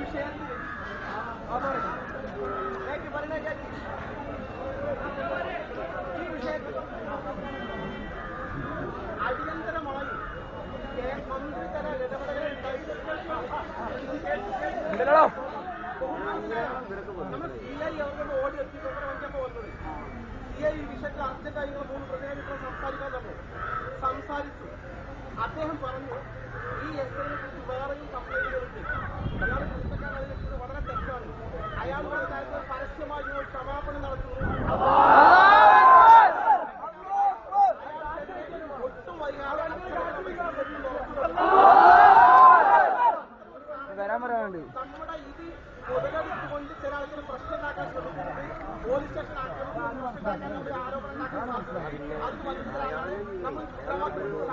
വിഷയത്തിൽ ഈ വിഷയത്തിൽ അടിയന്തരമായി മന്ത്രിതല ഇടപെടലുകൾ നമ്മൾ CI അവരുടെ ഓടി എത്തി വാങ്ങിച്ചപ്പോൾ വന്നത് CI ഈ വിഷയത്തിൽ അർജന്റായി 3 പ്രതിനിധികൾ സംസാരിക്കാൻ തന്നെ സംസാരിച്ചു. അദ്ദേഹം പറഞ്ഞു ഈ എസ്ഐനെ കുറിച്ച് വേറെയും കംപ്ലൈന്റുകളുണ്ട്, അയാൾ കുറ്റക്കാരൻ, അതിനെക്കുറിച്ച് വളരെ തെറ്റാണ്. അയാൾ പറഞ്ഞ കാര്യത്തിൽ പരസ്യമായി ക്ഷമാപണം നടത്തുന്നു. ഒട്ടും വൈകാതെ നമ്മുടെ ഇത് മുതലെടുത്തുകൊണ്ട് ചില ആൾക്കാർ പ്രശ്നം ഉണ്ടാക്കാൻ ശ്രമിക്കുന്നത് പോലീസ് സ്റ്റേഷൻ ആരോപണം ഉണ്ടാക്കാൻ സാധിക്കും. അത് മനസ്സിലാക്കാതെ നമ്മൾ ഉത്തരവാദിത്വം